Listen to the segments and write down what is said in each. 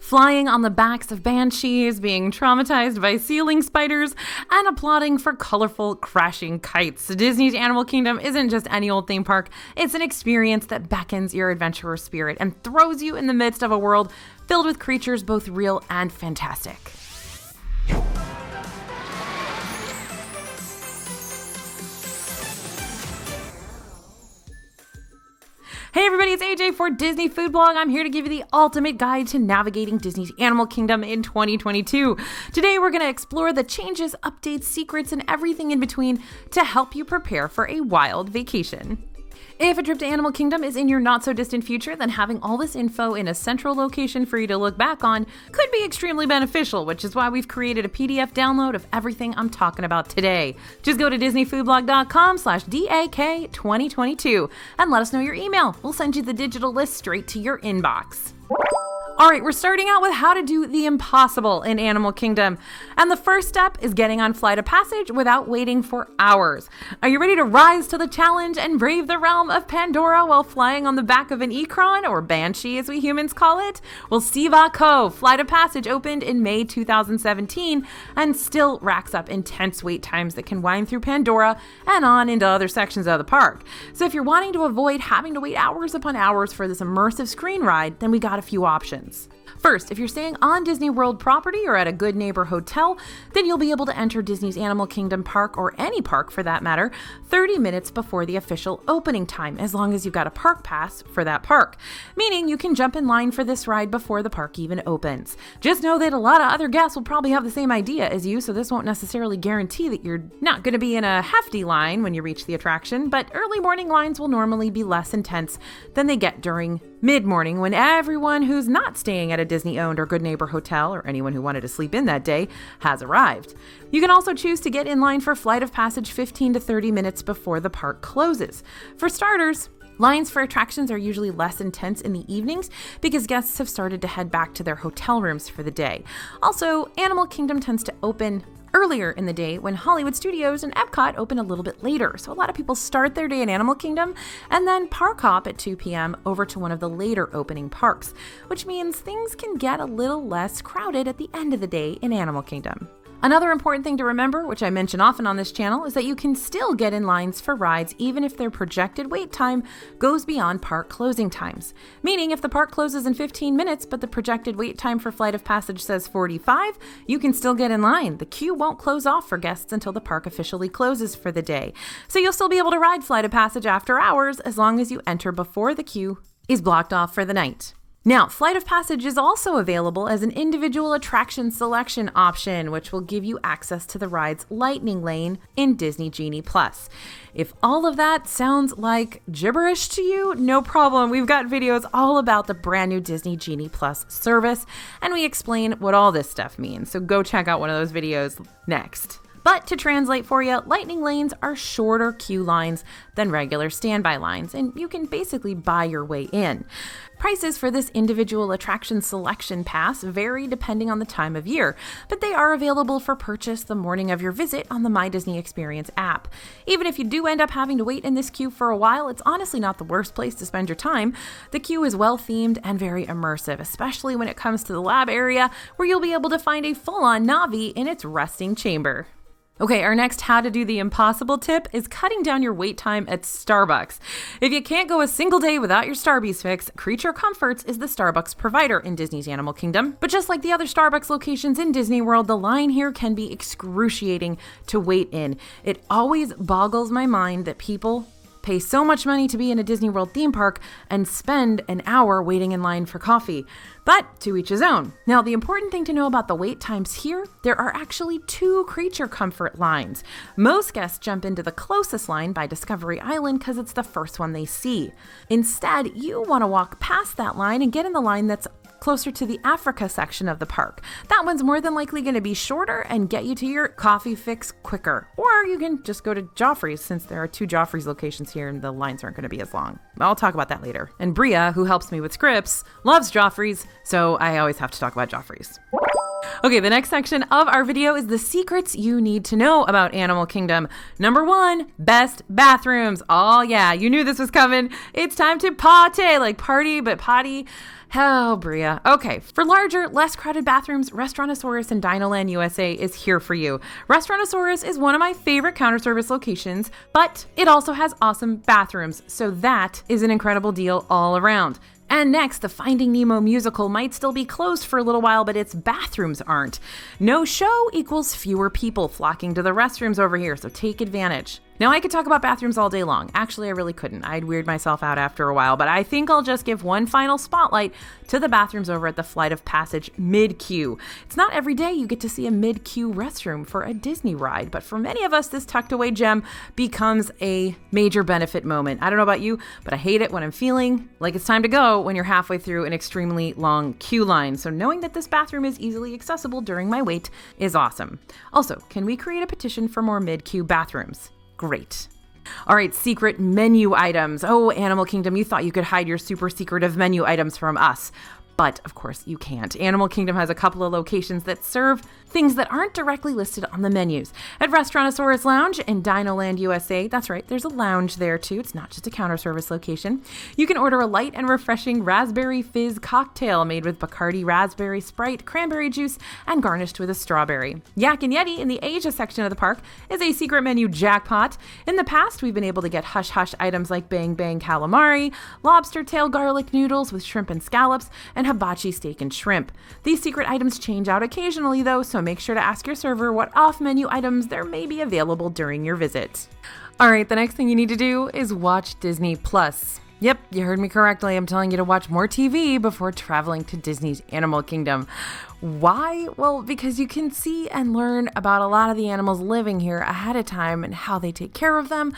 flying on the backs of banshees, being traumatized by ceiling spiders, and applauding for colorful crashing kites. Disney's Animal Kingdom isn't just any old theme park, it's an experience that beckons your adventurer spirit and throws you in the midst of a world filled with creatures both real and fantastic. Hey everybody, it's AJ for Disney Food Blog. I'm here to give you the ultimate guide to navigating Disney's Animal Kingdom in 2022. Today we're going to explore the changes, updates, secrets, and everything in between to help you prepare for a wild vacation. If a trip to Animal Kingdom is in your not-so-distant future, then having all this info in a central location for you to look back on could be extremely beneficial, which is why we've created a PDF download of everything I'm talking about today. Just go to disneyfoodblog.com/DAK2022 and let us know your email. We'll send you the digital list straight to your inbox. All right, we're starting out with how to do the impossible in Animal Kingdom. And the first step is getting on Flight of Passage without waiting for hours. Are you ready to rise to the challenge and brave the realm of Pandora while flying on the back of an Ikron, or Banshee as we humans call it? Well, Siva Co. Flight of Passage opened in May 2017 and still racks up intense wait times that can wind through Pandora and on into other sections of the park. So if you're wanting to avoid having to wait hours upon hours for this immersive screen ride, then we got a few options. First, if you're staying on Disney World property or at a Good Neighbor hotel, then you'll be able to enter Disney's Animal Kingdom park, or any park for that matter, 30 minutes before the official opening time, as long as you've got a park pass for that park. Meaning you can jump in line for this ride before the park even opens. Just know that a lot of other guests will probably have the same idea as you, so this won't necessarily guarantee that you're not going to be in a hefty line when you reach the attraction, but early morning lines will normally be less intense than they get during mid-morning, when everyone who's not staying at a Disney-owned or Good Neighbor hotel, or anyone who wanted to sleep in that day, has arrived. You can also choose to get in line for Flight of Passage 15 to 30 minutes before the park closes. For starters, lines for attractions are usually less intense in the evenings because guests have started to head back to their hotel rooms for the day. Also, Animal Kingdom tends to open earlier in the day when Hollywood Studios and Epcot open a little bit later. So a lot of people start their day in Animal Kingdom and then park hop at 2 p.m. over to one of the later opening parks, which means things can get a little less crowded at the end of the day in Animal Kingdom. Another important thing to remember, which I mention often on this channel, is that you can still get in lines for rides even if their projected wait time goes beyond park closing times. Meaning if the park closes in 15 minutes, but the projected wait time for Flight of Passage says 45, you can still get in line. The queue won't close off for guests until the park officially closes for the day. So you'll still be able to ride Flight of Passage after hours as long as you enter before the queue is blocked off for the night. Now, Flight of Passage is also available as an individual attraction selection option, which will give you access to the ride's Lightning Lane in Disney Genie Plus. If all of that sounds like gibberish to you, no problem. We've got videos all about the brand new Disney Genie Plus service, and we explain what all this stuff means. So go check out one of those videos next. But to translate for you, Lightning Lanes are shorter queue lines than regular standby lines, and you can basically buy your way in. Prices for this individual attraction selection pass vary depending on the time of year, but they are available for purchase the morning of your visit on the My Disney Experience app. Even if you do end up having to wait in this queue for a while, it's honestly not the worst place to spend your time. The queue is well themed and very immersive, especially when it comes to the lab area, where you'll be able to find a full-on Na'vi in its resting chamber. Okay, our next how to do the impossible tip is cutting down your wait time at Starbucks. If you can't go a single day without your Starbucks fix, Creature Comforts is the Starbucks provider in Disney's Animal Kingdom. But just like the other Starbucks locations in Disney World, the line here can be excruciating to wait in. It always boggles my mind that people pay so much money to be in a Disney World theme park and spend an hour waiting in line for coffee. But to each his own. Now, the important thing to know about the wait times here, there are actually 2 Creature Comfort lines. Most guests jump into the closest line by Discovery Island because it's the first one they see. Instead, you want to walk past that line and get in the line that's closer to the Africa section of the park. That one's more than likely going to be shorter and get you to your coffee fix quicker. Or you can just go to Joffrey's, since there are 2 Joffrey's locations here and the lines aren't going to be as long. I'll talk about that later. And Bria, who helps me with scripts, loves Joffrey's, so I always have to talk about Joffrey's. Okay, the next section of our video is the secrets you need to know about Animal Kingdom. Number 1, best bathrooms. Oh yeah, you knew this was coming. It's time to party, like party, but potty. Oh, Bria. Okay, for larger, less crowded bathrooms, Restaurantosaurus in Dinoland USA is here for you. Restaurantosaurus is one of my favorite counter service locations, but it also has awesome bathrooms, so that is an incredible deal all around. And next, the Finding Nemo musical might still be closed for a little while, but its bathrooms aren't. No show equals fewer people flocking to the restrooms over here, so take advantage. Now, I could talk about bathrooms all day long. Actually, I really couldn't. I'd weird myself out after a while, but I think I'll just give one final spotlight to the bathrooms over at the Flight of Passage mid-queue. It's not every day you get to see a mid-queue restroom for a Disney ride, but for many of us, this tucked away gem becomes a major benefit moment. I don't know about you, but I hate it when I'm feeling like it's time to go when you're halfway through an extremely long queue line. So knowing that this bathroom is easily accessible during my wait is awesome. Also, can we create a petition for more mid-queue bathrooms? Great. All right, secret menu items. Oh, Animal Kingdom, you thought you could hide your super secretive menu items from us. But of course you can't. Animal Kingdom has a couple of locations that serve things that aren't directly listed on the menus. At Restaurantosaurus Lounge in Dinoland USA, that's right, there's a lounge there too. It's not just a counter service location. You can order a light and refreshing raspberry fizz cocktail made with Bacardi raspberry Sprite, cranberry juice, and garnished with a strawberry. Yak and Yeti in the Asia section of the park is a secret menu jackpot. In the past, we've been able to get hush-hush items like Bang Bang calamari, lobster tail garlic noodles with shrimp and scallops, and hibachi steak and shrimp. These secret items change out occasionally though, so make sure to ask your server what off-menu items there may be available during your visit. All right, the next thing you need to do is watch Disney Plus. Yep, you heard me correctly. I'm telling you to watch more TV before traveling to Disney's Animal Kingdom. Why? Well, because you can see and learn about a lot of the animals living here ahead of time and how they take care of them,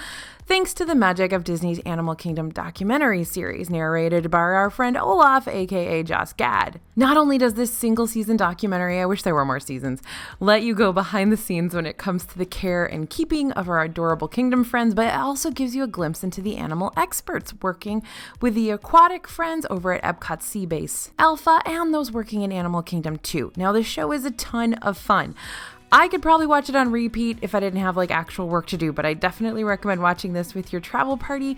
thanks to the magic of Disney's Animal Kingdom documentary series narrated by our friend Olaf, aka Joss Gad. Not only does this single season documentary, I wish there were more seasons, let you go behind the scenes when it comes to the care and keeping of our adorable kingdom friends, but it also gives you a glimpse into the animal experts working with the aquatic friends over at Epcot Sea Base Alpha and those working in Animal Kingdom too. Now, this show is a ton of fun. I could probably watch it on repeat if I didn't have actual work to do, but I definitely recommend watching this with your travel party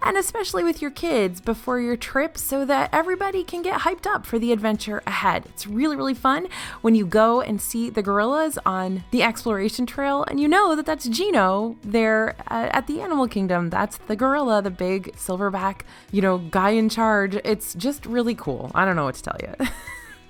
and especially with your kids before your trip so that everybody can get hyped up for the adventure ahead. It's really, really fun when you go and see the gorillas on the exploration trail and you know that that's Gino there at the Animal Kingdom. That's the gorilla, the big silverback, guy in charge. It's just really cool. I don't know what to tell you.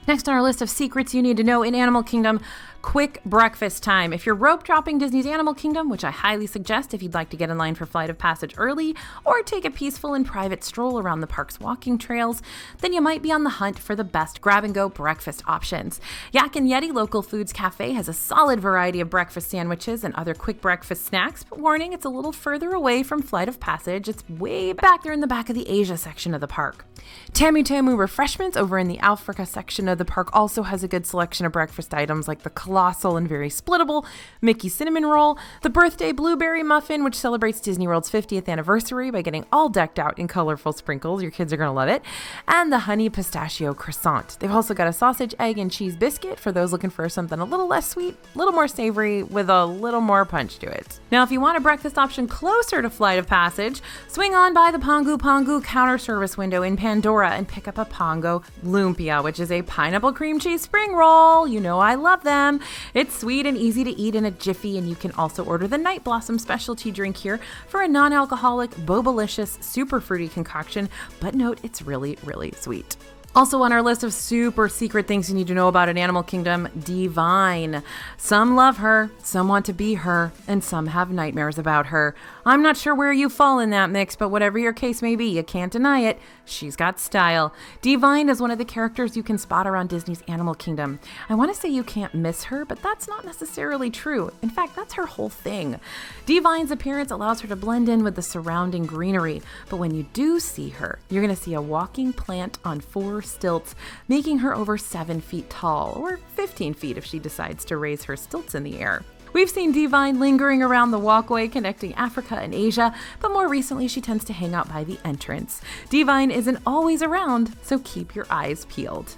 Next on our list of secrets you need to know in Animal Kingdom, quick breakfast time. If you're rope dropping Disney's Animal Kingdom, which I highly suggest if you'd like to get in line for Flight of Passage early or take a peaceful and private stroll around the park's walking trails, then you might be on the hunt for the best grab-and-go breakfast options. Yak and Yeti Local Foods Cafe has a solid variety of breakfast sandwiches and other quick breakfast snacks, but warning, it's a little further away from Flight of Passage. It's way back there in the back of the Asia section of the park. Tamu Tamu Refreshments over in the Africa section of the park also has a good selection of breakfast items like the colossal and very splittable Mickey Cinnamon Roll, the Birthday Blueberry Muffin, which celebrates Disney World's 50th anniversary by getting all decked out in colorful sprinkles. Your kids are going to love it. And the Honey Pistachio Croissant. They've also got a sausage, egg, and cheese biscuit for those looking for something a little less sweet, a little more savory, with a little more punch to it. Now, if you want a breakfast option closer to Flight of Passage, swing on by the Pongu Pongu counter service window in Pandora and pick up a Pongo Lumpia, which is a pineapple cream cheese spring roll. You know I love them. It's sweet and easy to eat in a jiffy, and you can also order the Night Blossom specialty drink here for a non-alcoholic, bobalicious, super fruity concoction, but note it's really, really sweet. Also on our list of super secret things you need to know about an Animal Kingdom, Divine. Some love her, some want to be her, and some have nightmares about her. I'm not sure where you fall in that mix, but whatever your case may be, you can't deny it. She's got style. Divine is one of the characters you can spot around Disney's Animal Kingdom. I want to say you can't miss her, but that's not necessarily true. In fact, that's her whole thing. Divine's appearance allows her to blend in with the surrounding greenery, but when you do see her, you're going to see a walking plant on 4 stilts, making her over 7 feet tall, or 15 feet if she decides to raise her stilts in the air. We've seen Divine lingering around the walkway connecting Africa and Asia, but more recently she tends to hang out by the entrance. Divine isn't always around, so keep your eyes peeled.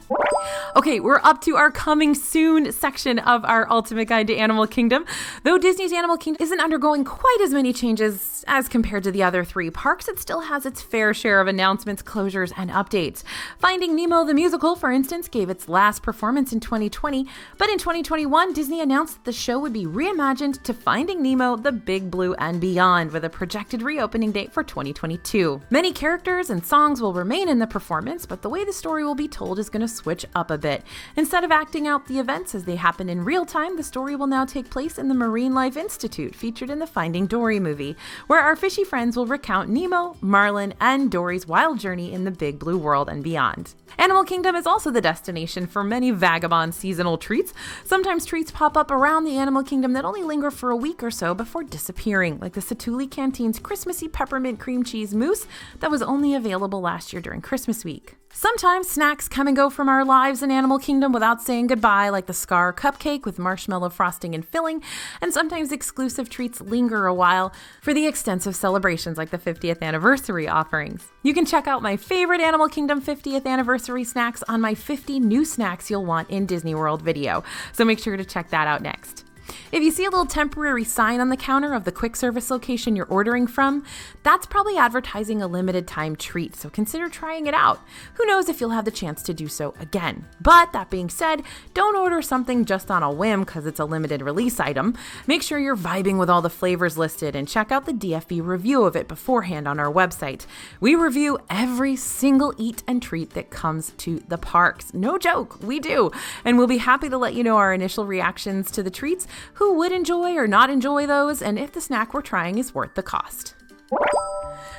Okay, we're up to our coming soon section of our Ultimate Guide to Animal Kingdom. Though Disney's Animal Kingdom isn't undergoing quite as many changes as compared to the other three parks, it still has its fair share of announcements, closures, and updates. Finding Nemo the Musical, for instance, gave its last performance in 2020, but in 2021, Disney announced that the show would be reimagined to Finding Nemo, the Big Blue and Beyond, with a projected reopening date for 2022. Many characters and songs will remain in the performance, but the way the story will be told is going to switch up a bit. Instead of acting out the events as they happen in real time, the story will now take place in the Marine Life Institute, featured in the Finding Dory movie, where our fishy friends will recount Nemo, Marlin, and Dory's wild journey in the Big Blue world and beyond. Animal Kingdom is also the destination for many vagabond seasonal treats. Sometimes treats pop up around the Animal Kingdom that only linger for a week or so before disappearing, like the Satuli Canteen's Christmassy peppermint cream cheese mousse that was only available last year during Christmas week. Sometimes snacks come and go from our lives in Animal Kingdom without saying goodbye, like the Scar cupcake with marshmallow frosting and filling, and sometimes exclusive treats linger a while for the extensive celebrations like the 50th anniversary offerings. You can check out my favorite Animal Kingdom 50th anniversary snacks on my 50 new snacks you'll want in Disney World video, so make sure to check that out next. If you see a little temporary sign on the counter of the quick service location you're ordering from, that's probably advertising a limited time treat, so consider trying it out. Who knows if you'll have the chance to do so again. But that being said, don't order something just on a whim because it's a limited release item. Make sure you're vibing with all the flavors listed and check out the DFB review of it beforehand on our website. We review every single eat and treat that comes to the parks. No joke, we do. And we'll be happy to let you know our initial reactions to the treats, who would enjoy or not enjoy those, and if the snack we're trying is worth the cost.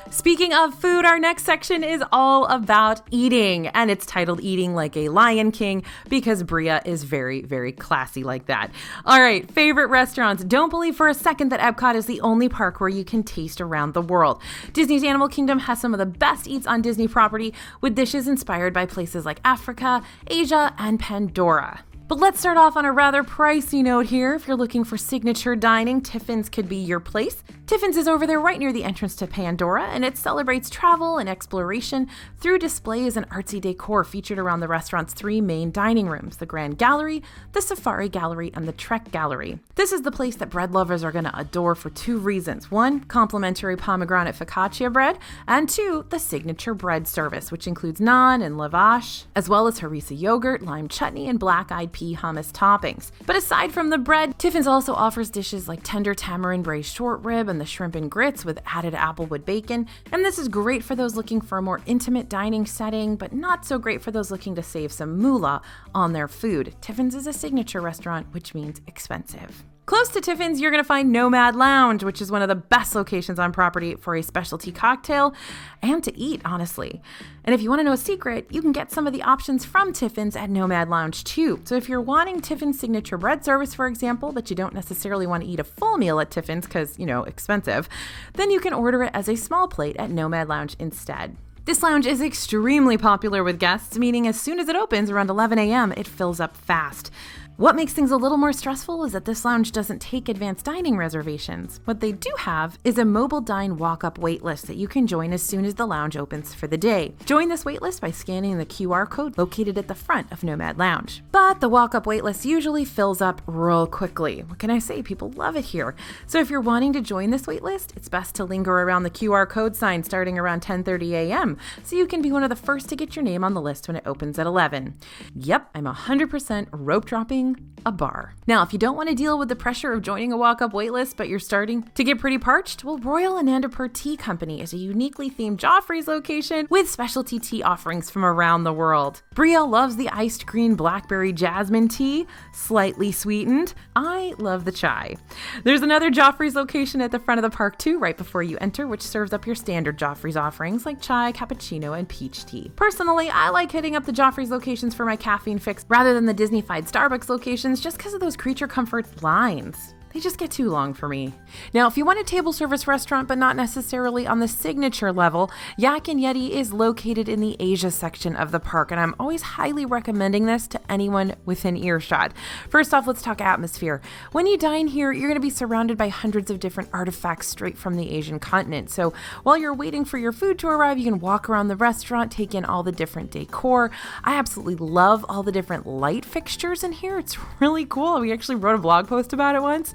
Speaking of food, our next section is all about eating, and it's titled Eating Like a Lion King because Bria is very, very classy like that. All right, favorite restaurants. Don't believe for a second that Epcot is the only park where you can taste around the world. Disney's Animal Kingdom has some of the best eats on Disney property, with dishes inspired by places like Africa, Asia, and Pandora. But let's start off on a rather pricey note here. If you're looking for signature dining, Tiffin's could be your place. Tiffin's is over there right near the entrance to Pandora, and it celebrates travel and exploration through displays and artsy decor featured around the restaurant's three main dining rooms, the Grand Gallery, the Safari Gallery, and the Trek Gallery. This is the place that bread lovers are going to adore for two reasons. One, complimentary pomegranate focaccia bread, and two, the signature bread service, which includes naan and lavash, as well as harissa yogurt, lime chutney, and black-eyed pea hummus toppings. But aside from the bread, Tiffin's also offers dishes like tender tamarind braised short rib and the shrimp and grits with added applewood bacon. And this is great for those looking for a more intimate dining setting, but not so great for those looking to save some moolah on their food. Tiffin's is a signature restaurant, which means expensive. Close to Tiffin's, you're going to find Nomad Lounge, which is one of the best locations on property for a specialty cocktail and to eat, honestly. And if you want to know a secret, you can get some of the options from Tiffin's at Nomad Lounge too. So if you're wanting Tiffin's signature bread service, for example, but you don't necessarily want to eat a full meal at Tiffin's because, expensive, then you can order it as a small plate at Nomad Lounge instead. This lounge is extremely popular with guests, meaning as soon as it opens around 11 a.m., it fills up fast. What makes things a little more stressful is that this lounge doesn't take advanced dining reservations. What they do have is a mobile dine walk-up waitlist that you can join as soon as the lounge opens for the day. Join this waitlist by scanning the QR code located at the front of Nomad Lounge. But the walk-up waitlist usually fills up real quickly. What can I say? People love it here. So if you're wanting to join this waitlist, it's best to linger around the QR code sign starting around 10:30 a.m. so you can be one of the first to get your name on the list when it opens at 11. Yep, I'm 100% rope dropping a bar. Now, if you don't want to deal with the pressure of joining a walk-up waitlist, but you're starting to get pretty parched, well, Royal Anandapur Tea Company is a uniquely themed Joffrey's location with specialty tea offerings from around the world. Bria loves the iced green blackberry jasmine tea, slightly sweetened. I love the chai. There's another Joffrey's location at the front of the park too, right before you enter, which serves up your standard Joffrey's offerings like chai, cappuccino, and peach tea. Personally, I like hitting up the Joffrey's locations for my caffeine fix rather than the Disney-fied Starbucks locations just because of those creature comforts lines. they just get too long for me. Now, if you want a table service restaurant, but not necessarily on the signature level, Yak and Yeti is located in the Asia section of the park, and I'm always highly recommending this to anyone within earshot. First off, let's talk atmosphere. When you dine here, you're going to be surrounded by hundreds of different artifacts straight from the Asian continent. So while you're waiting for your food to arrive, you can walk around the restaurant, take in all the different decor. I absolutely love all the different light fixtures in here. It's really cool. We actually wrote a blog post about it once.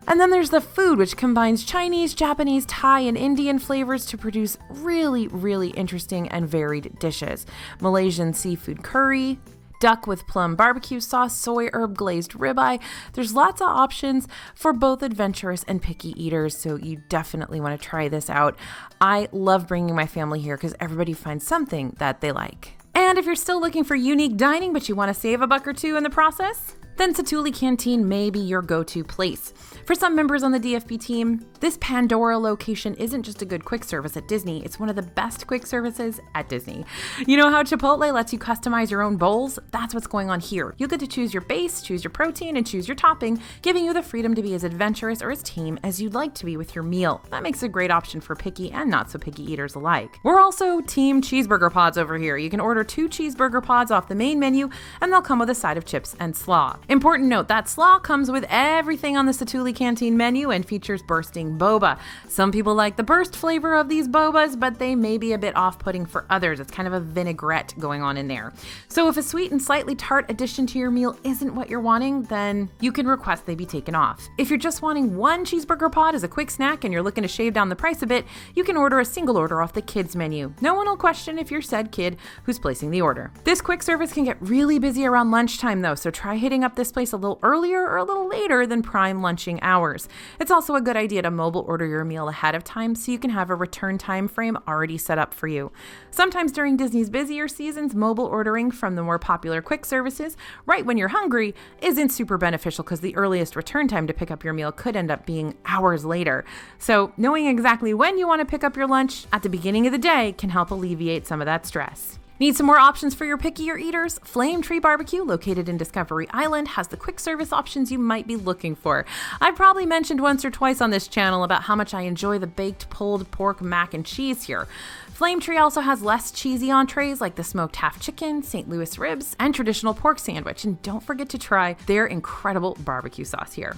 And then there's the food, which combines Chinese, Japanese, Thai, and Indian flavors to produce really, really interesting and varied dishes. Malaysian seafood curry, duck with plum barbecue sauce, soy herb glazed ribeye. There's lots of options for both adventurous and picky eaters, so you definitely want to try this out. I love bringing my family here because everybody finds something that they like. And if you're still looking for unique dining, but you want to save a buck or two in the process, then Satu'li Canteen may be your go-to place. For some members on the DFP team, this Pandora location isn't just a good quick service at Disney, it's one of the best quick services at Disney. You know how Chipotle lets you customize your own bowls? That's what's going on here. You'll get to choose your base, choose your protein, and choose your topping, giving you the freedom to be as adventurous or as tame as you'd like to be with your meal. That makes a great option for picky and not so picky eaters alike. We're also Team Cheeseburger Pods over here. You can order 2 cheeseburger pods off the main menu, and they'll come with a side of chips and slaw. Important note, that slaw comes with everything on the Satu'li Canteen menu and features bursting boba. Some people like the burst flavor of these bobas, but they may be a bit off-putting for others. It's kind of a vinaigrette going on in there. So if a sweet and slightly tart addition to your meal isn't what you're wanting, then you can request they be taken off. If you're just wanting 1 cheeseburger pod as a quick snack and you're looking to shave down the price a bit, you can order a single order off the kids menu. No one will question if you're said kid who's placing the order. This quick service can get really busy around lunchtime though, so try hitting up this place a little earlier or a little later than prime lunching hours. It's also a good idea to mobile order your meal ahead of time so you can have a return time frame already set up for you. Sometimes during Disney's busier seasons, mobile ordering from the more popular quick services right when you're hungry isn't super beneficial because the earliest return time to pick up your meal could end up being hours later. So knowing exactly when you want to pick up your lunch at the beginning of the day can help alleviate some of that stress. Need some more options for your pickier eaters? Flame Tree Barbecue, located in Discovery Island, has the quick service options you might be looking for. I've probably mentioned once or twice on this channel about how much I enjoy the baked pulled pork mac and cheese here. Flame Tree also has less cheesy entrees like the smoked half chicken, St. Louis ribs, and traditional pork sandwich. And don't forget to try their incredible barbecue sauce here.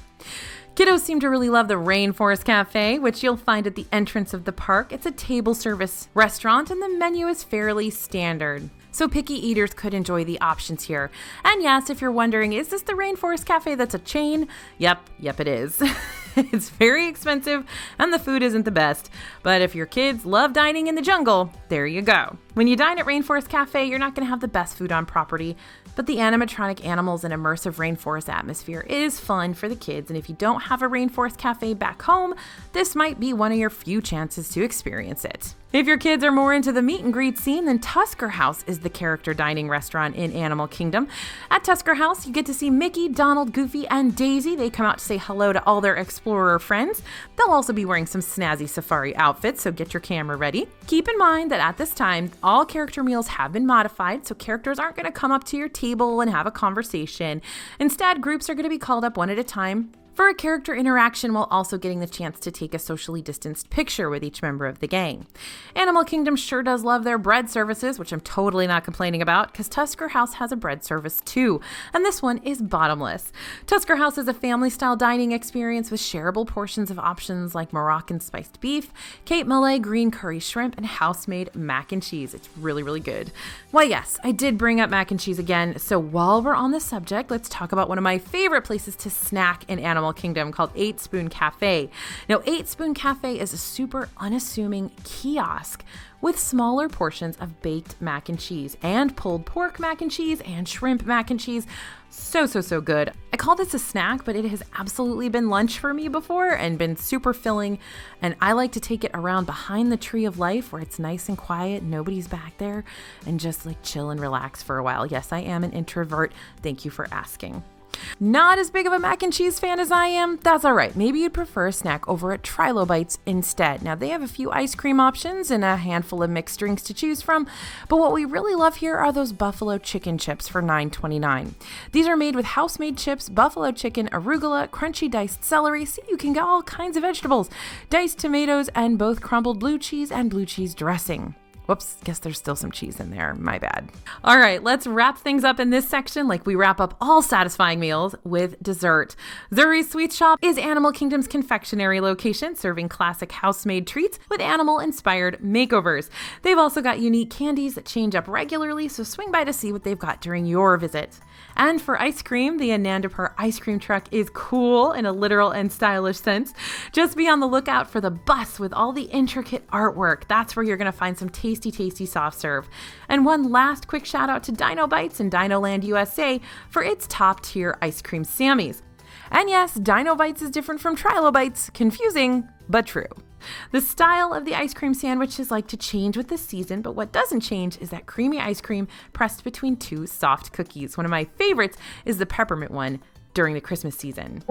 Kiddos seem to really love the Rainforest Cafe, which you'll find at the entrance of the park. It's a table service restaurant and the menu is fairly standard, so picky eaters could enjoy the options here. And yes, if you're wondering, is this the Rainforest Cafe that's a chain? Yep, it is. It's very expensive and the food isn't the best, but if your kids love dining in the jungle, there you go. When you dine at Rainforest Cafe, you're not going to have the best food on property, but the animatronic animals and immersive rainforest atmosphere is fun for the kids, and if you don't have a Rainforest Cafe back home, this might be one of your few chances to experience it. If your kids are more into the meet and greet scene, then Tusker House is the character dining restaurant in Animal Kingdom. At Tusker House, you get to see Mickey, Donald, Goofy, and Daisy. They come out to say hello to all their explorer friends. They'll also be wearing some snazzy safari outfits, so get your camera ready. Keep in mind that at this time, all character meals have been modified, so characters aren't going to come up to your table and have a conversation. Instead, groups are going to be called up one at a time for a character interaction while also getting the chance to take a socially distanced picture with each member of the gang. Animal Kingdom sure does love their bread services, which I'm totally not complaining about because Tusker House has a bread service too, and this one is bottomless. Tusker House is a family-style dining experience with shareable portions of options like Moroccan spiced beef, Cape Malay green curry shrimp, and house-made mac and cheese. It's really, really good. Well, yes, I did bring up mac and cheese again, so while we're on the subject, let's talk about one of my favorite places to snack in Animal Kingdom called 8 Spoon Cafe. Now, 8 Spoon Cafe is a super unassuming kiosk with smaller portions of baked mac and cheese and pulled pork mac and cheese and shrimp mac and cheese. So good. I call this a snack, but it has absolutely been lunch for me before and been super filling. And I like to take it around behind the Tree of Life where it's nice and quiet, nobody's back there, and just like chill and relax for a while. Yes, I am an introvert. Thank you for asking. Not as big of a mac and cheese fan as I am? That's all right. Maybe you'd prefer a snack over at Trilobites instead. Now, they have a few ice cream options and a handful of mixed drinks to choose from, but what we really love here are those buffalo chicken chips for $9.29. These are made with house-made chips, buffalo chicken, arugula, crunchy diced celery, so you can get all kinds of vegetables, diced tomatoes, and both crumbled blue cheese and blue cheese dressing. Whoops, guess there's still some cheese in there. My bad. All right, let's wrap things up in this section like we wrap up all satisfying meals with dessert. Zuri's Sweet Shop is Animal Kingdom's confectionery location, serving classic house-made treats with animal-inspired makeovers. They've also got unique candies that change up regularly, so swing by to see what they've got during your visit. And for ice cream, the Anandapur ice cream truck is cool in a literal and stylish sense. Just be on the lookout for the bus with all the intricate artwork. That's where you're going to find some tasty soft serve. And one last quick shout out to Dino Bites and Dino Land USA for its top tier ice cream Sammies. And yes, Dino Bites is different from Trilobites. Confusing, but true. The style of the ice cream sandwich is like to change with the season, but what doesn't change is that creamy ice cream pressed between two soft cookies. One of my favorites is the peppermint one during the Christmas season.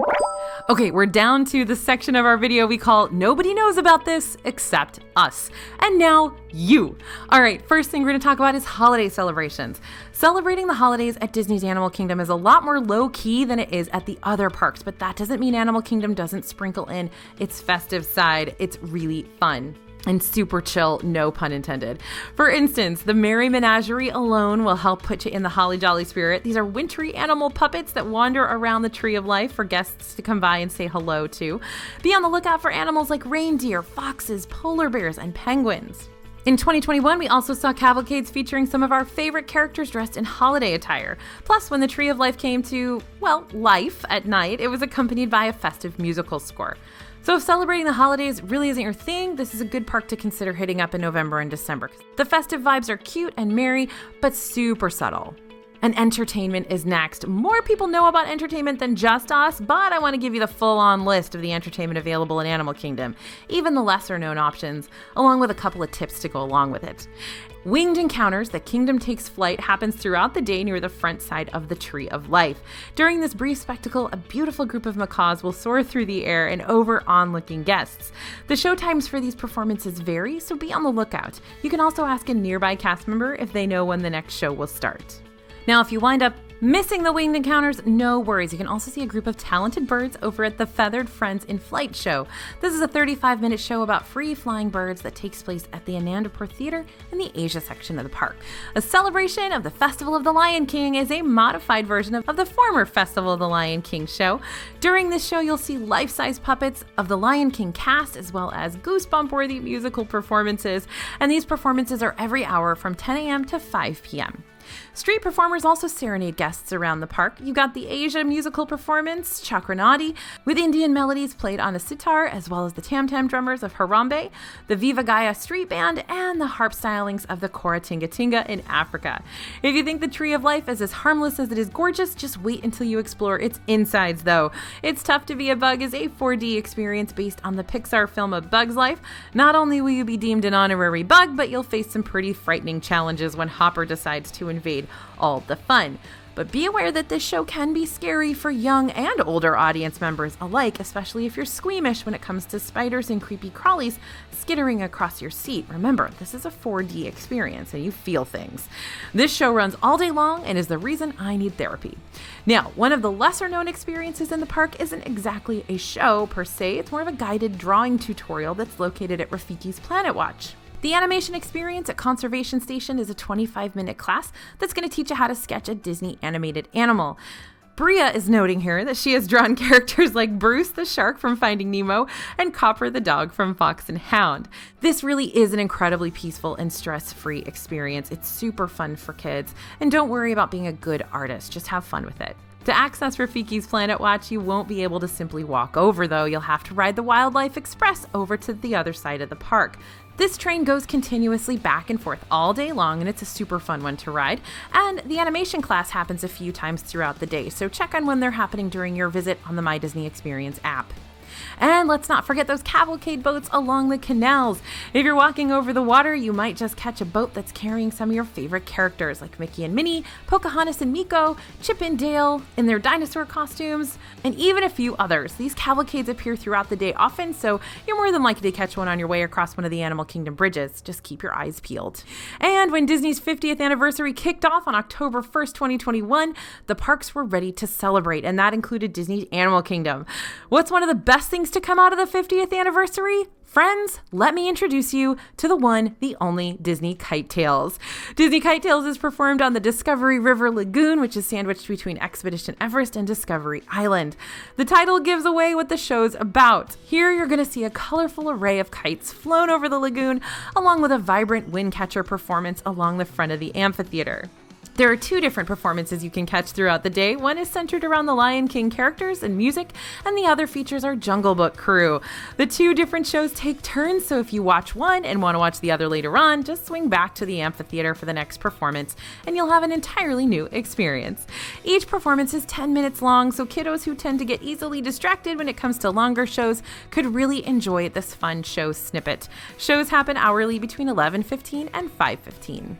Okay, we're down to the section of our video we call Nobody Knows About This Except Us. And now you. All right, first thing we're going to talk about is holiday celebrations. Celebrating the holidays at Disney's Animal Kingdom is a lot more low-key than it is at the other parks, but that doesn't mean Animal Kingdom doesn't sprinkle in its festive side. It's really fun and super chill, no pun intended. For instance, the Merry Menagerie alone will help put you in the holly jolly spirit. These are wintry animal puppets that wander around the Tree of Life for guests to come by and say hello to. Be on the lookout for animals like reindeer, foxes, polar bears, and penguins. In 2021, we also saw cavalcades featuring some of our favorite characters dressed in holiday attire. Plus, when the Tree of Life came to, well, life at night, it was accompanied by a festive musical score. So if celebrating the holidays really isn't your thing, this is a good park to consider hitting up in November and December. The festive vibes are cute and merry, but super subtle. And entertainment is next. More people know about entertainment than just us, but I want to give you the full-on list of the entertainment available in Animal Kingdom, even the lesser-known options, along with a couple of tips to go along with it. Winged Encounters, The Kingdom Takes Flight, happens throughout the day near the front side of the Tree of Life. During this brief spectacle, a beautiful group of macaws will soar through the air and over onlooking guests. The show times for these performances vary, so be on the lookout. You can also ask a nearby cast member if they know when the next show will start. Now, if you wind up missing the Winged Encounters, no worries. You can also see a group of talented birds over at the Feathered Friends in Flight show. This is a 35-minute show about free-flying birds that takes place at the Anandapur Theater in the Asia section of the park. A celebration of the Festival of the Lion King is a modified version of the former Festival of the Lion King show. During this show, you'll see life-size puppets of the Lion King cast, as well as goosebump-worthy musical performances, and these performances are every hour from 10 a.m. to 5 p.m. Street performers also serenade guests around the park. You got the Asia musical performance, Chakranadi, with Indian melodies played on a sitar, as well as the tam-tam drummers of Harambe, the Viva Gaia street band, and the harp stylings of the Kora Tinga Tinga in Africa. If you think the Tree of Life is as harmless as it is gorgeous, just wait until you explore its insides, though. It's Tough to Be a Bug is a 4D experience based on the Pixar film A Bug's Life. Not only will you be deemed an honorary bug, but you'll face some pretty frightening challenges when Hopper decides to invade all the fun. But be aware that this show can be scary for young and older audience members alike, especially if you're squeamish when it comes to spiders and creepy crawlies skittering across your seat. Remember, this is a 4D experience and you feel things. This show runs all day long and is the reason I need therapy. Now, one of the lesser known experiences in the park isn't exactly a show per se, it's more of a guided drawing tutorial that's located at Rafiki's Planet Watch. The animation experience at Conservation Station is a 25-minute class that's going to teach you how to sketch a Disney animated animal. Bria is noting here that she has drawn characters like Bruce the shark from Finding Nemo and Copper the dog from Fox and Hound. This really is an incredibly peaceful and stress-free experience. It's super fun for kids, and don't worry about being a good artist, just have fun with it. To access Rafiki's Planet Watch, you won't be able to simply walk over, though. You'll have to ride the Wildlife Express over to the other side of the park. This train goes continuously back and forth all day long, and it's a super fun one to ride. And the animation class happens a few times throughout the day, so check on when they're happening during your visit on the My Disney Experience app. And let's not forget those cavalcade boats along the canals. If you're walking over the water, you might just catch a boat that's carrying some of your favorite characters like Mickey and Minnie, Pocahontas and Meeko, Chip and Dale in their dinosaur costumes, and even a few others. These cavalcades appear throughout the day often, so you're more than likely to catch one on your way across one of the Animal Kingdom bridges. Just keep your eyes peeled. And when Disney's 50th anniversary kicked off on October 1st, 2021, the parks were ready to celebrate, and that included Disney's Animal Kingdom. What's one of the best things to come out of the 50th anniversary? Friends, let me introduce you to the one, the only Disney Kite Tales. Disney Kite Tales is performed on the Discovery River Lagoon, which is sandwiched between Expedition Everest and Discovery Island. The title gives away what the show's about. Here you're going to see a colorful array of kites flown over the lagoon, along with a vibrant wind catcher performance along the front of the amphitheater. There are two different performances you can catch throughout the day. One is centered around the Lion King characters and music, and the other features our Jungle Book crew. The two different shows take turns, so if you watch one and want to watch the other later on, just swing back to the amphitheater for the next performance, and you'll have an entirely new experience. Each performance is 10 minutes long, so kiddos who tend to get easily distracted when it comes to longer shows could really enjoy this fun show snippet. Shows happen hourly between 11:15 and 5:15.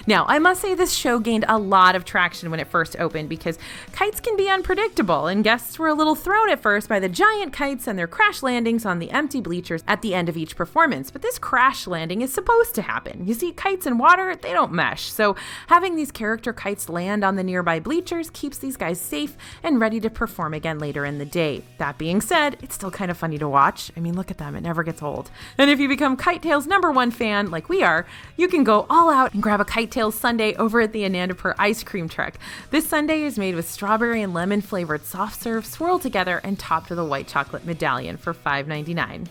Now, I must say this show gained a lot of traction when it first opened because kites can be unpredictable, and guests were a little thrown at first by the giant kites and their crash landings on the empty bleachers at the end of each performance. But this crash landing is supposed to happen. You see, kites and water, they don't mesh, so having these character kites land on the nearby bleachers keeps these guys safe and ready to perform again later in the day. That being said, it's still kind of funny to watch. I mean, look at them, it never gets old. And if you become Kite Tales #1 fan, like we are, you can go all out and grab a Kite Tales sundae over at the Anandapur ice cream truck. This sundae is made with strawberry and lemon flavored soft serve swirled together and topped with a white chocolate medallion for $5.99.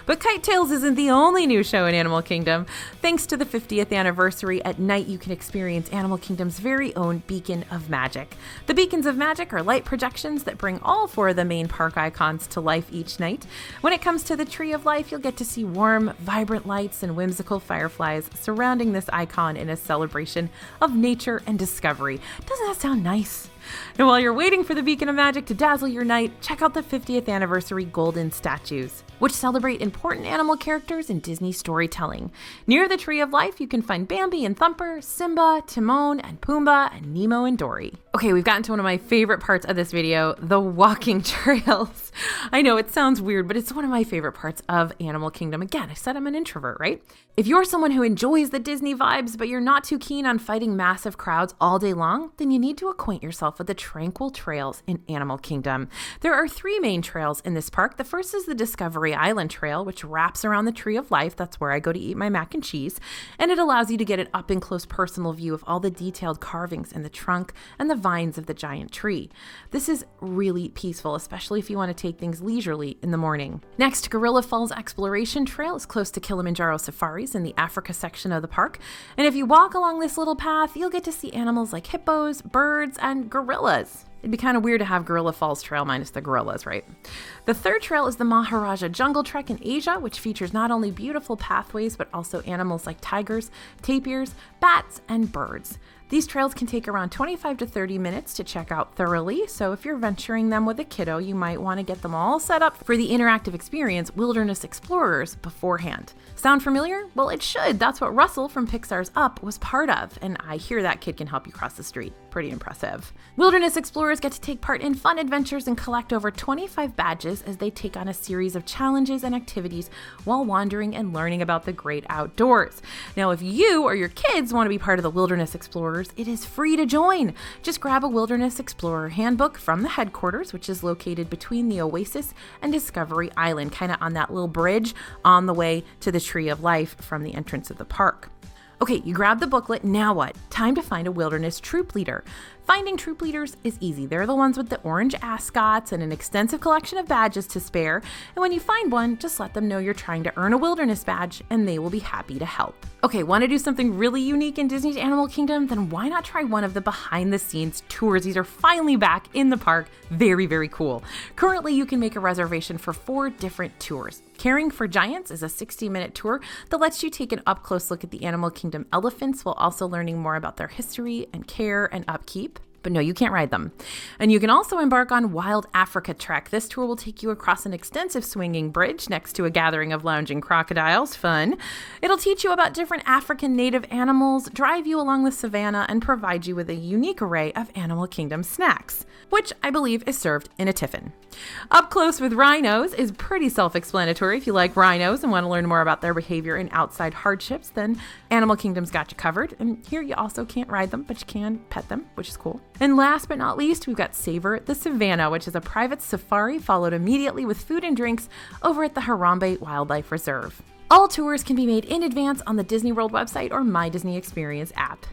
But Kite Tales isn't the only new show in Animal Kingdom. Thanks to the 50th anniversary, at night you can experience Animal Kingdom's very own Beacon of Magic. The Beacons of Magic are light projections that bring all four of the main park icons to life each night. When it comes to the Tree of Life, you'll get to see warm, vibrant lights and whimsical fireflies surrounding this icon in a celebration of nature and discovery. Doesn't that sound nice? And while you're waiting for the Beacon of Magic to dazzle your night, check out the 50th anniversary golden statues, which celebrate important animal characters in Disney storytelling. Near the Tree of Life, you can find Bambi and Thumper, Simba, Timon and Pumbaa, and Nemo and Dory. Okay, we've gotten to one of my favorite parts of this video, the walking trails. I know it sounds weird, but it's one of my favorite parts of Animal Kingdom. Again, I said I'm an introvert, right? If you're someone who enjoys the Disney vibes, but you're not too keen on fighting massive crowds all day long, then you need to acquaint yourself with the tranquil trails in Animal Kingdom. There are 3 main trails in this park. The first is the Discovery Island Trail, which wraps around the Tree of Life. That's where I go to eat my mac and cheese. And it allows you to get an up-and-close personal view of all the detailed carvings in the trunk and the vines of the giant tree. This is really peaceful, especially if you want to take things leisurely in the morning. Next, Gorilla Falls Exploration Trail is close to Kilimanjaro Safaris in the Africa section of the park. And if you walk along this little path, you'll get to see animals like hippos, birds, and gorillas. It'd be kind of weird to have Gorilla Falls Trail minus the gorillas, right? The third trail is the Maharaja Jungle Trek in Asia, which features not only beautiful pathways, but also animals like tigers, tapirs, bats, and birds. These trails can take around 25 to 30 minutes to check out thoroughly, so if you're venturing them with a kiddo, you might want to get them all set up for the interactive experience Wilderness Explorers beforehand. Sound familiar? Well, it should. That's what Russell from Pixar's Up was part of, and I hear that kid can help you cross the street. Pretty impressive. Wilderness Explorers get to take part in fun adventures and collect over 25 badges as they take on a series of challenges and activities while wandering and learning about the great outdoors. Now, if you or your kids want to be part of the Wilderness Explorers, it is free to join. Just grab a Wilderness Explorer handbook from the headquarters, which is located between the Oasis and Discovery Island, kind of on that little bridge on the way to the Tree of Life from the entrance of the park. Okay, you grab the booklet, now what? Time to find a wilderness troop leader. Finding troop leaders is easy. They're the ones with the orange ascots and an extensive collection of badges to spare. And when you find one, just let them know you're trying to earn a wilderness badge and they will be happy to help. Okay, want to do something really unique in Disney's Animal Kingdom? Then why not try one of the behind the scenes tours? These are finally back in the park. Very, very cool. Currently, you can make a reservation for 4 different tours. Caring for Giants is a 60-minute tour that lets you take an up-close look at the Animal Kingdom elephants while also learning more about their history and care and upkeep. But no, you can't ride them. And you can also embark on Wild Africa Trek. This tour will take you across an extensive swinging bridge next to a gathering of lounging crocodiles. Fun. It'll teach you about different African native animals, drive you along the savannah, and provide you with a unique array of Animal Kingdom snacks, which I believe is served in a tiffin. Up close with rhinos is pretty self-explanatory. If you like rhinos and want to learn more about their behavior and outside hardships, then Animal Kingdom's got you covered. And here you also can't ride them, but you can pet them, which is cool. And last but not least, we've got Savor the Savannah, which is a private safari followed immediately with food and drinks over at the Harambe Wildlife Reserve. All tours can be made in advance on the Disney World website or My Disney Experience app.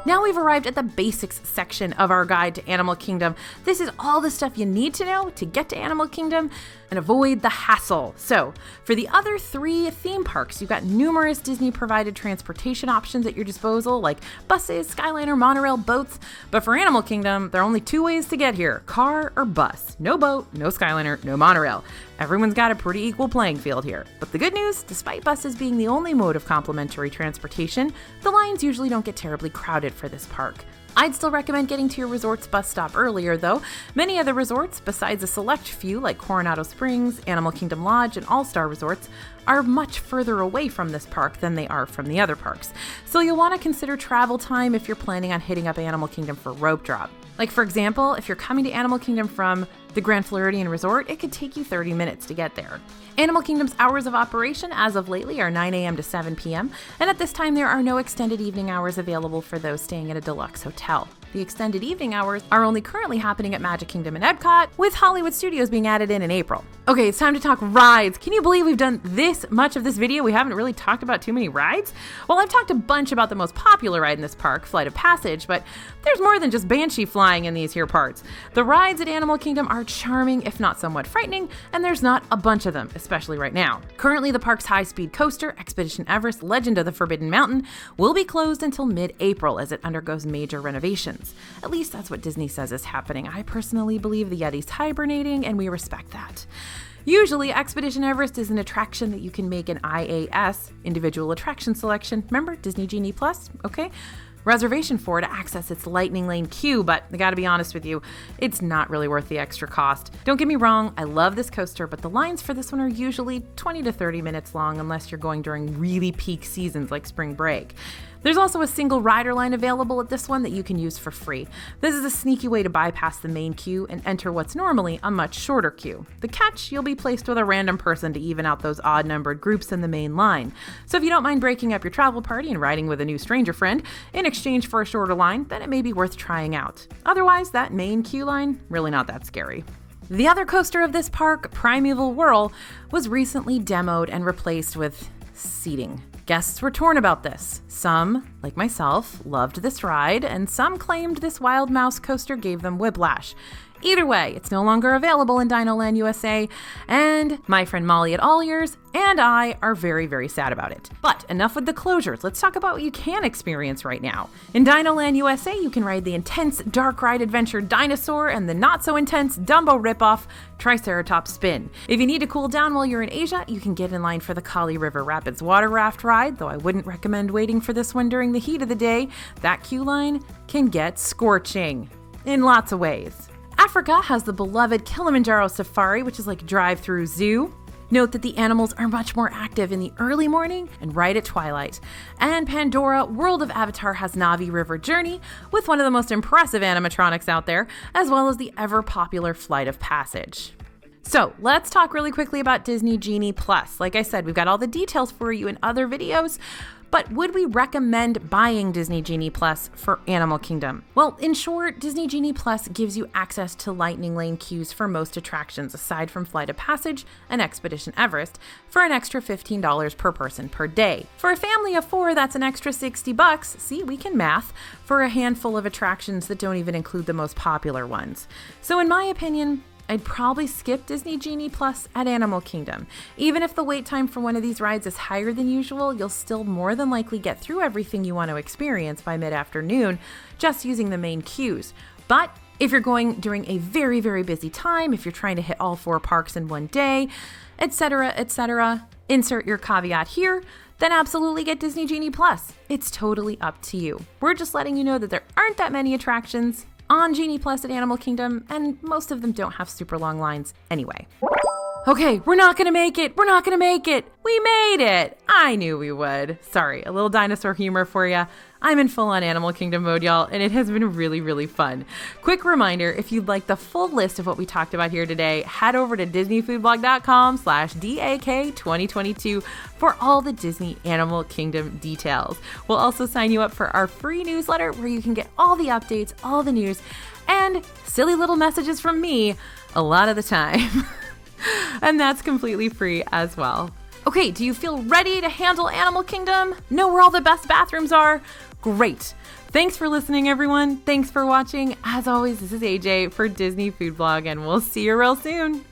Now we've arrived at the basics section of our guide to Animal Kingdom. This is all the stuff you need to know to get to Animal Kingdom and avoid the hassle. So, for the other 3 theme parks, you've got numerous Disney-provided transportation options at your disposal, like buses, Skyliner, monorail, boats. But for Animal Kingdom, there are only 2 ways to get here: car or bus. No boat, no Skyliner, no monorail. Everyone's got a pretty equal playing field here. But the good news, despite buses being the only mode of complimentary transportation, the lines usually don't get terribly crowded for this park. I'd still recommend getting to your resort's bus stop earlier, though. Many other resorts, besides a select few like Coronado Springs, Animal Kingdom Lodge, and All-Star Resorts, are much further away from this park than they are from the other parks. So you'll want to consider travel time if you're planning on hitting up Animal Kingdom for rope drop. Like, for example, if you're coming to Animal Kingdom from the Grand Floridian Resort, it could take you 30 minutes to get there. Animal Kingdom's hours of operation as of lately are 9 a.m. to 7 p.m., and at this time there are no extended evening hours available for those staying at a deluxe hotel. The extended evening hours are only currently happening at Magic Kingdom and Epcot, with Hollywood Studios being added in April. Okay, it's time to talk rides. Can you believe we've done this much of this video? We haven't really talked about too many rides? Well, I've talked a bunch about the most popular ride in this park, Flight of Passage, but there's more than just banshee flying in these here parts. The rides at Animal Kingdom are charming, if not somewhat frightening, and there's not a bunch of them, especially right now. Currently, the park's high-speed coaster, Expedition Everest Legend of the Forbidden Mountain, will be closed until mid-April as it undergoes major renovations. At least that's what Disney says is happening. I personally believe the Yeti's hibernating, and we respect that. Usually, Expedition Everest is an attraction that you can make an IAS, Individual Attraction Selection. Remember, Disney Genie Plus? Okay. Reservation for to access its Lightning Lane queue, but I gotta be honest with you, it's not really worth the extra cost. Don't get me wrong, I love this coaster, but the lines for this one are usually 20 to 30 minutes long unless you're going during really peak seasons like spring break. There's also a single rider line available at this one that you can use for free. This is a sneaky way to bypass the main queue and enter what's normally a much shorter queue. The catch, you'll be placed with a random person to even out those odd-numbered groups in the main line. So if you don't mind breaking up your travel party and riding with a new stranger friend in exchange for a shorter line, then it may be worth trying out. Otherwise, that main queue line, really not that scary. The other coaster of this park, Primeval Whirl, was recently demoed and replaced with seating. Guests were torn about this. Some, like myself, loved this ride, and some claimed this Wild Mouse coaster gave them whiplash. Either way, it's no longer available in Dinoland USA, and my friend Molly at All Ears and I are very, very sad about it. But enough with the closures. Let's talk about what you can experience right now. In Dinoland USA, you can ride the intense dark ride adventure Dinosaur and the not-so-intense Dumbo ripoff Triceratops Spin. If you need to cool down while you're in Asia, you can get in line for the Kali River Rapids water raft ride, though I wouldn't recommend waiting for this one during the heat of the day. That queue line can get scorching in lots of ways. Africa has the beloved Kilimanjaro Safari, which is like a drive-through zoo. Note that the animals are much more active in the early morning and right at twilight. And Pandora World of Avatar has Navi River Journey, with one of the most impressive animatronics out there, as well as the ever-popular Flight of Passage. So let's talk really quickly about Disney Genie Plus. Like I said, we've got all the details for you in other videos, but would we recommend buying Disney Genie Plus for Animal Kingdom? Well, in short, Disney Genie Plus gives you access to Lightning Lane queues for most attractions, aside from Flight of Passage and Expedition Everest, for an extra $15 per person per day. For a family of 4, that's an extra $60. See, we can math, for a handful of attractions that don't even include the most popular ones. So in my opinion, I'd probably skip Disney Genie Plus at Animal Kingdom. Even if the wait time for one of these rides is higher than usual, you'll still more than likely get through everything you want to experience by mid-afternoon just using the main queues. But if you're going during a very, very busy time, if you're trying to hit all 4 parks in one day, etc., insert your caveat here, then absolutely get Disney Genie Plus. It's totally up to you. We're just letting you know that there aren't that many attractions on Genie Plus at Animal Kingdom, and most of them don't have super long lines anyway. Okay, we're not gonna make it. We're not gonna make it. We made it. I knew we would. Sorry, a little dinosaur humor for you. I'm in full-on Animal Kingdom mode, y'all, and it has been really, really fun. Quick reminder, if you'd like the full list of what we talked about here today, head over to disneyfoodblog.com/DAK2022 for all the Disney Animal Kingdom details. We'll also sign you up for our free newsletter where you can get all the updates, all the news, and silly little messages from me a lot of the time. And that's completely free as well. Okay, do you feel ready to handle Animal Kingdom? Know where all the best bathrooms are? Great. Thanks for listening, everyone. Thanks for watching. As always, this is AJ for Disney Food Blog, and we'll see you real soon.